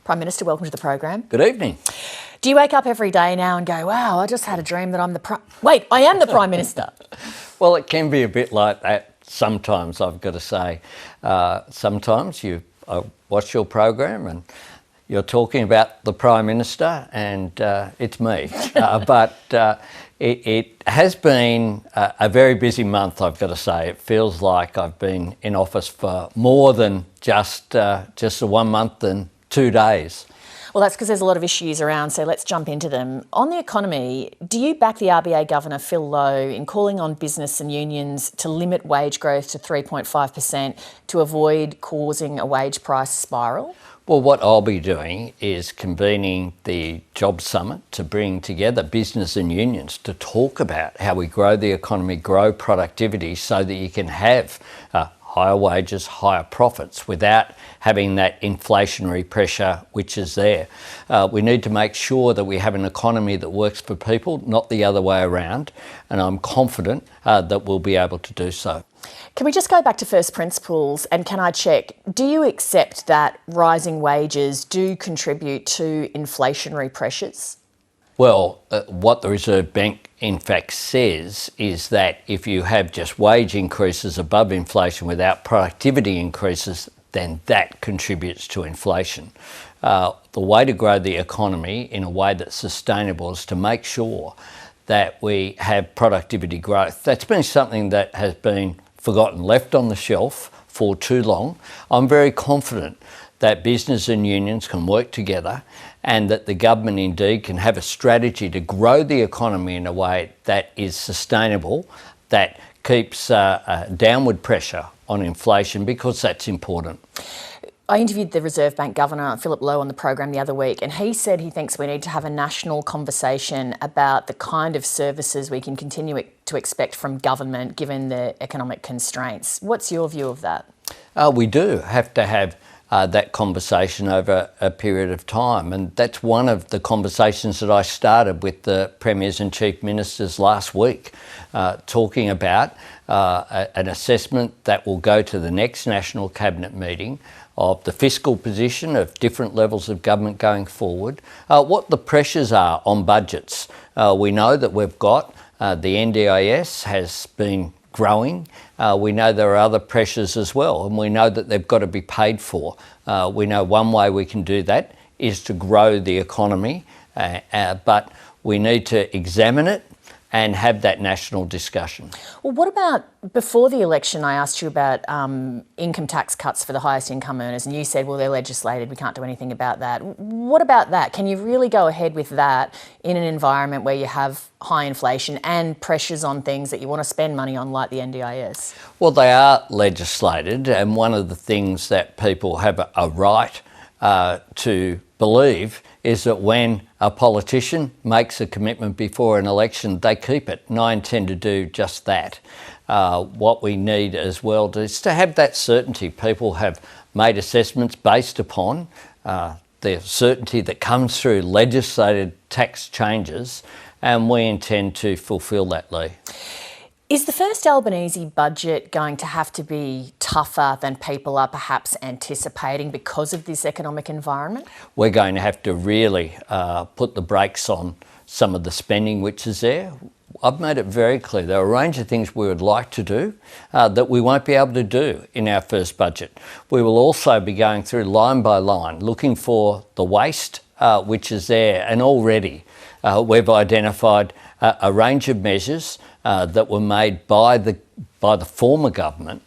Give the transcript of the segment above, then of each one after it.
Prime Minister, welcome to the program. Good evening. Do you wake up every day now and go, wow, I just had a dream that I'm I am the Prime Minister? Well, it can be a bit like that sometimes, I've got to say. Sometimes you watch your program and you're talking about the Prime Minister and it's me. It has been a very busy month, I've got to say. It feels like I've been in office for more than just the 1 month and 2 days. Well, that's because there's a lot of issues around, so let's jump into them. On the economy, do you back the RBA Governor, Phil Lowe, in calling on business and unions to limit wage growth to 3.5% to avoid causing a wage price spiral? Well, what I'll be doing is convening the Job Summit to bring together business and unions to talk about how we grow the economy, grow productivity so that you can have higher wages, higher profits without having that inflationary pressure which is there. We need to make sure that we have an economy that works for people, not the other way around, and I'm confident that we'll be able to do so. Can we just go back to first principles and can I check, do you accept that rising wages do contribute to inflationary pressures? Well, what the Reserve Bank in fact says is that if you have just wage increases above inflation without productivity increases, then that contributes to inflation. The way to grow the economy in a way that's sustainable is to make sure that we have productivity growth. That's been something that has been forgotten, left on the shelf for too long. I'm very confident that business and unions can work together and that the government indeed can have a strategy to grow the economy in a way that is sustainable, that keeps downward pressure on inflation, because that's important. I interviewed the Reserve Bank Governor, Philip Lowe, on the program the other week, and he said he thinks we need to have a national conversation about the kind of services we can continue to expect from government given the economic constraints. What's your view of that? We do have to have that conversation over a period of time, and that's one of the conversations that I started with the Premiers and Chief Ministers last week, talking about an assessment that will go to the next National Cabinet meeting of the fiscal position of different levels of government going forward, what the pressures are on budgets. We know that we've got the NDIS has been growing. We know there are other pressures as well, and we know that they've got to be paid for. We know one way we can do that is to grow the economy, but we need to examine it and have that national discussion. Well, what about, before the election, I asked you about income tax cuts for the highest income earners, and you said, well, they're legislated, we can't do anything about that. What about that? Can you really go ahead with that in an environment where you have high inflation and pressures on things that you want to spend money on, like the NDIS? Well, they are legislated, and one of the things that people have a right to believe is that when a politician makes a commitment before an election, they keep it, and I intend to do just that. What we need as well is to have that certainty. People have made assessments based upon the certainty that comes through legislated tax changes, and we intend to fulfil that, Leigh. Is the first Albanese budget going to have to be tougher than people are perhaps anticipating because of this economic environment? We're going to have to really put the brakes on some of the spending which is there. I've made it very clear there are a range of things we would like to do that we won't be able to do in our first budget. We will also be going through line by line, looking for the waste which is there, and already we've identified a range of measures that were made by the former government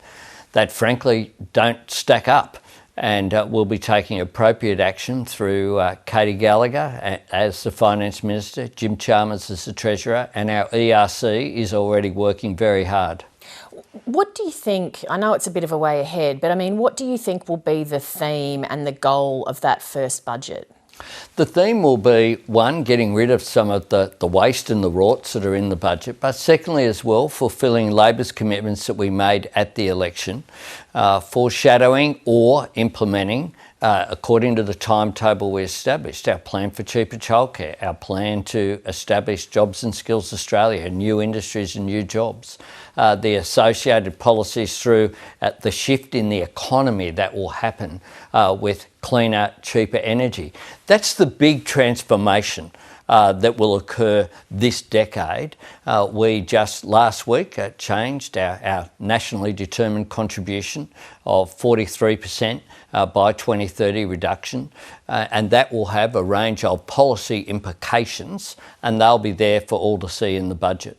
that frankly don't stack up, and we'll be taking appropriate action through Katie Gallagher as the Finance Minister, Jim Chalmers as the Treasurer, and our ERC is already working very hard. What do you think, I know it's a bit of a way ahead, but I mean, what do you think will be the theme and the goal of that first budget? The theme will be, one, getting rid of some of the waste and the rorts that are in the budget, but secondly as well, fulfilling Labor's commitments that we made at the election, foreshadowing or implementing according to the timetable we established, our plan for cheaper childcare, our plan to establish Jobs and Skills Australia, new industries and new jobs, the associated policies through the shift in the economy that will happen with cleaner, cheaper energy. That's the big transformation that will occur this decade. We just last week changed our nationally determined contribution of 43% by 2030 reduction, and that will have a range of policy implications, and they'll be there for all to see in the budget.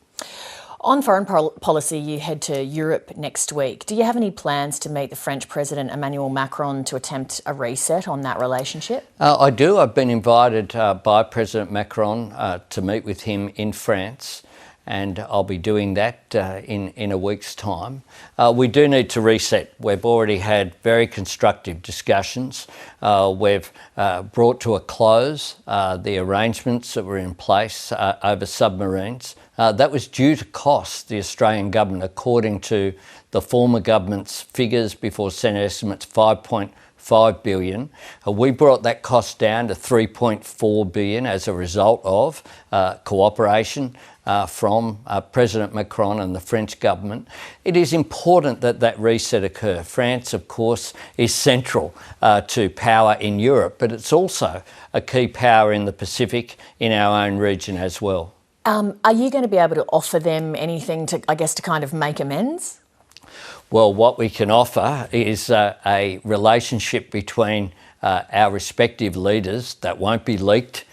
On foreign policy, you head to Europe next week. Do you have any plans to meet the French President Emmanuel Macron to attempt a reset on that relationship? I do. I've been invited by President Macron to meet with him in France, and I'll be doing that in a week's time. We do need to reset. We've already had very constructive discussions. We've brought to a close the arrangements that were in place over submarines. That was due to cost the Australian government, according to the former government's figures before Senate estimates, $5.5 billion. We brought that cost down to $3.4 billion as a result of cooperation from President Macron and the French government. It is important that that reset occur. France, of course, is central to power in Europe, but it's also a key power in the Pacific, in our own region as well. Are you going to be able to offer them anything to kind of make amends? Well, what we can offer is a relationship between our respective leaders that won't be leaked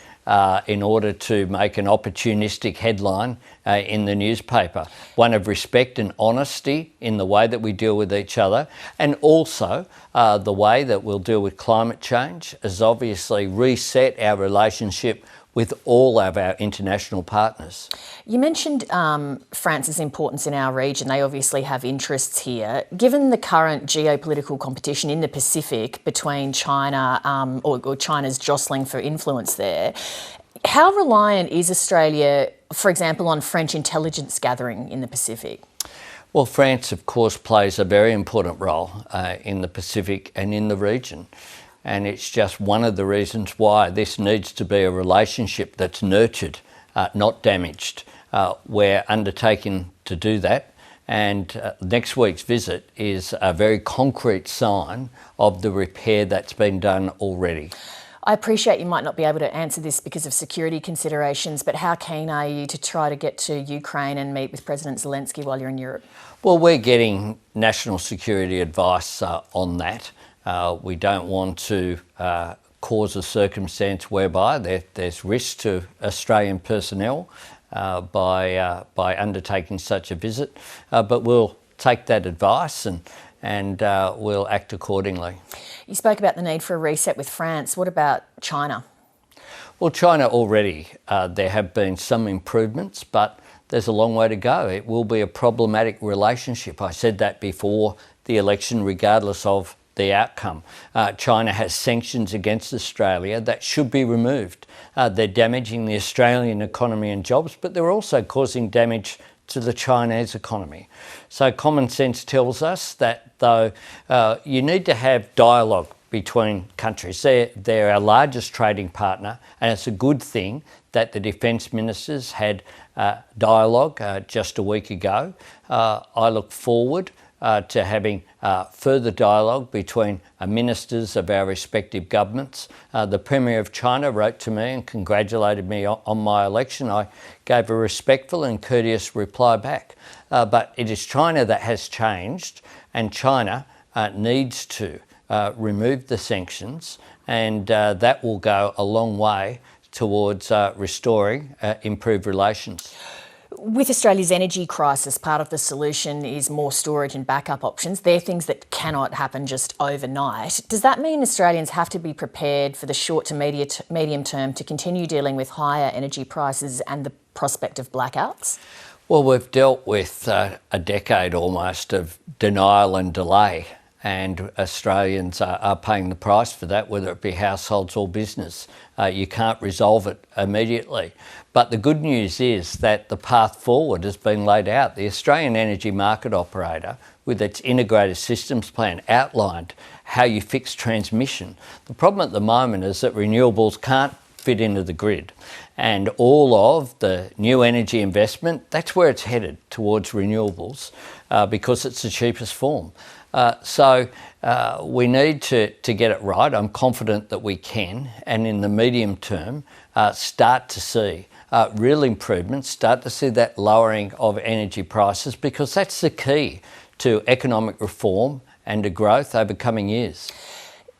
in order to make an opportunistic headline in the newspaper. One of respect and honesty in the way that we deal with each other, and also the way that we'll deal with climate change is obviously reset our relationship with all of our international partners. You mentioned France's importance in our region. They obviously have interests here. Given the current geopolitical competition in the Pacific between China or China's jostling for influence there, how reliant is Australia, for example, on French intelligence gathering in the Pacific? Well, France, of course, plays a very important role in the Pacific and in the region. And it's just one of the reasons why this needs to be a relationship that's nurtured, not damaged. We're undertaking to do that. And next week's visit is a very concrete sign of the repair that's been done already. I appreciate you might not be able to answer this because of security considerations, but how keen are you to try to get to Ukraine and meet with President Zelensky while you're in Europe? Well, we're getting national security advice on that. We don't want to cause a circumstance whereby there's risk to Australian personnel by undertaking such a visit, but we'll take that advice and we'll act accordingly. You spoke about the need for a reset with France. What about China? Well, China already, there have been some improvements, but there's a long way to go. It will be a problematic relationship. I said that before the election, regardless of the outcome. China has sanctions against Australia that should be removed. They're damaging the Australian economy and jobs, but they're also causing damage to the Chinese economy. So common sense tells us that though you need to have dialogue between countries. They're our largest trading partner, and it's a good thing that the defence ministers had dialogue just a week ago. I look forward to having further dialogue between ministers of our respective governments. The Premier of China wrote to me and congratulated me on my election. I gave a respectful and courteous reply back. But it is China that has changed, and China needs to remove the sanctions, and that will go a long way towards restoring improved relations. With Australia's energy crisis, part of the solution is more storage and backup options. They're things that cannot happen just overnight. Does that mean Australians have to be prepared for the short to medium term to continue dealing with higher energy prices and the prospect of blackouts? Well, we've dealt with a decade almost of denial and delay, and Australians are paying the price for that, whether it be households or business. You can't resolve it immediately. But the good news is that the path forward has been laid out. The Australian Energy Market Operator, with its integrated systems plan, outlined how you fix transmission. The problem at the moment is that renewables can't fit into the grid, and all of the new energy investment, that's where it's headed, towards renewables, because it's the cheapest form. So we need to get it right. I'm confident that we can, and in the medium term, start to see real improvements, start to see that lowering of energy prices, because that's the key to economic reform and to growth over coming years.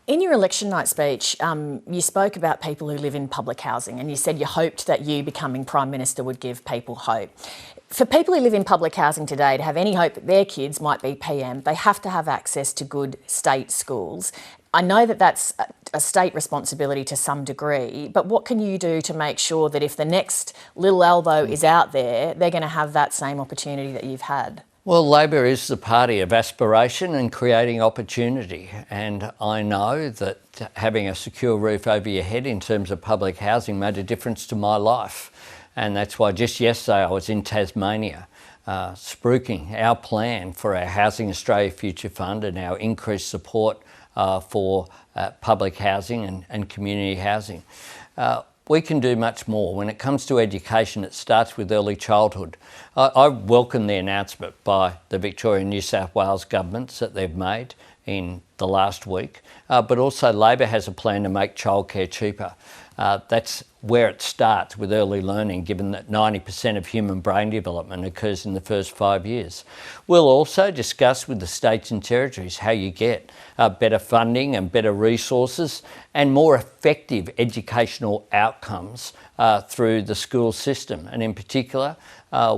In your election night speech, you spoke about people who live in public housing, and you said you hoped that you becoming Prime Minister would give people hope. For people who live in public housing today to have any hope that their kids might be PM, they have to have access to good state schools. I know that that's a state responsibility to some degree, but what can you do to make sure that if the next little elbow is out there, they're going to have that same opportunity that you've had? Well, Labor is the party of aspiration and creating opportunity, and I know that having a secure roof over your head in terms of public housing made a difference to my life, and that's why just yesterday I was in Tasmania spruiking our plan for our Housing Australia Future Fund and our increased support for public housing and community housing. We can do much more. When it comes to education, it starts with early childhood. I welcome the announcement by the Victoria and New South Wales governments that they've made in the last week, but also Labor has a plan to make childcare cheaper. That's where it starts, with early learning, given that 90% of human brain development occurs in the first 5 years. We'll also discuss with the states and territories how you get better funding and better resources and more effective educational outcomes through the school system. And in particular,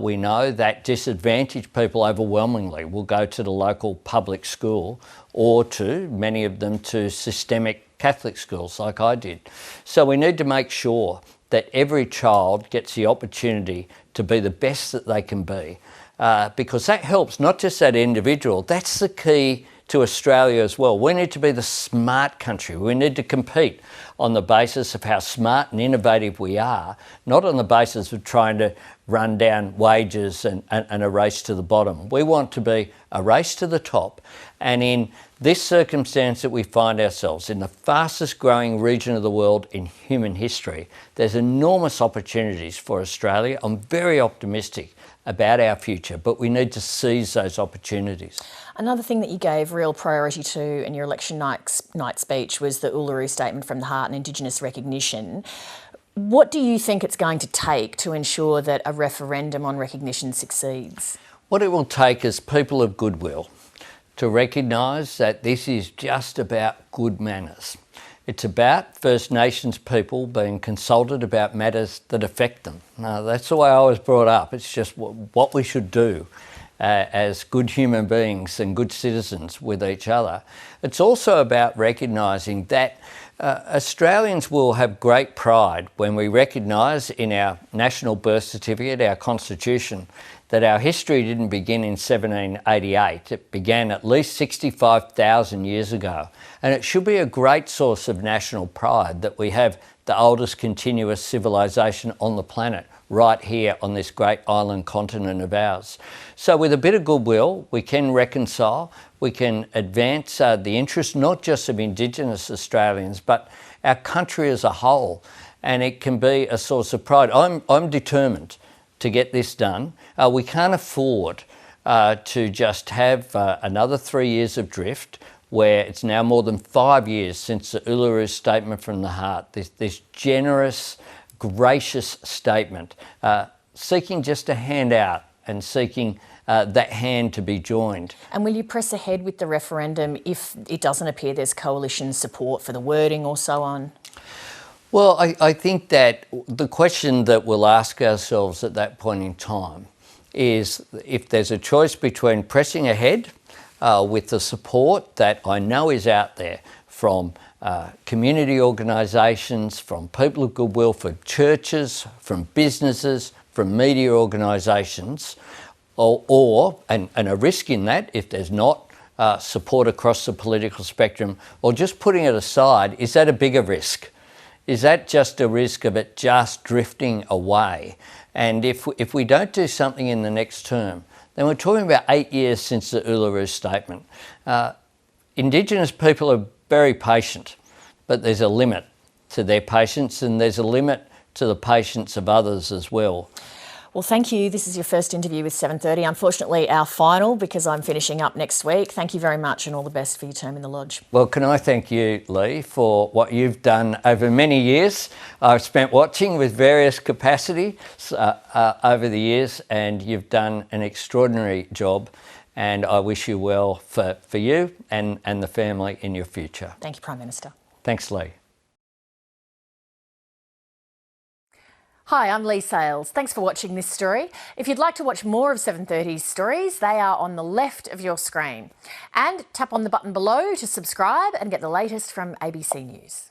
we know that disadvantaged people overwhelmingly will go to the local public school, or many of them to systemic Catholic schools like I did. So we need to make sure that every child gets the opportunity to be the best that they can be, because that helps not just that individual, that's the key to Australia as well. We need to be the smart country. We need to compete on the basis of how smart and innovative we are, not on the basis of trying to run down wages and a race to the bottom. We want to be a race to the top, and in this circumstance that we find ourselves in, the fastest growing region of the world in human history, there's enormous opportunities for Australia. I'm very optimistic about our future, but we need to seize those opportunities. Another thing that you gave real priority to in your election night speech was the Uluru Statement from the Heart and Indigenous Recognition. What do you think it's going to take to ensure that a referendum on recognition succeeds? What it will take is people of goodwill to recognise that this is just about good manners. It's about First Nations people being consulted about matters that affect them. Now, that's the way I was brought up. It's just what we should do as good human beings and good citizens with each other. It's also about recognising that Australians will have great pride when we recognise in our national birth certificate, our constitution, that our history didn't begin in 1788. It began at least 65,000 years ago. And it should be a great source of national pride that we have the oldest continuous civilisation on the planet right here on this great island continent of ours. So with a bit of goodwill, we can reconcile, we can advance the interests not just of Indigenous Australians, but our country as a whole. And it can be a source of pride. I'm determined to get this done. We can't afford to just have another 3 years of drift, where it's now more than 5 years since the Uluru Statement from the Heart, this generous, gracious statement, seeking just a hand out and seeking that hand to be joined. And will you press ahead with the referendum if it doesn't appear there's coalition support for the wording or so on? Well, I think that the question that we'll ask ourselves at that point in time is if there's a choice between pressing ahead with the support that I know is out there from community organisations, from people of goodwill, from churches, from businesses, from media organisations, and a risk in that if there's not support across the political spectrum, or just putting it aside, is that a bigger risk? Is that just a risk of it just drifting away? And if we don't do something in the next term, then we're talking about 8 years since the Uluru Statement. Indigenous people are very patient, but there's a limit to their patience, and there's a limit to the patience of others as well. Well, thank you. This is your first interview with 7:30. Unfortunately, our final, because I'm finishing up next week. Thank you very much, and all the best for your term in the Lodge. Well, can I thank you, Leigh, for what you've done over many years. I've spent watching with various capacities over the years, and you've done an extraordinary job, and I wish you well for you and the family in your future. Thank you, Prime Minister. Thanks, Leigh. Hi, I'm Leigh Sales. Thanks for watching this story. If you'd like to watch more of 7:30's stories, they are on the left of your screen. And tap on the button below to subscribe and get the latest from ABC News.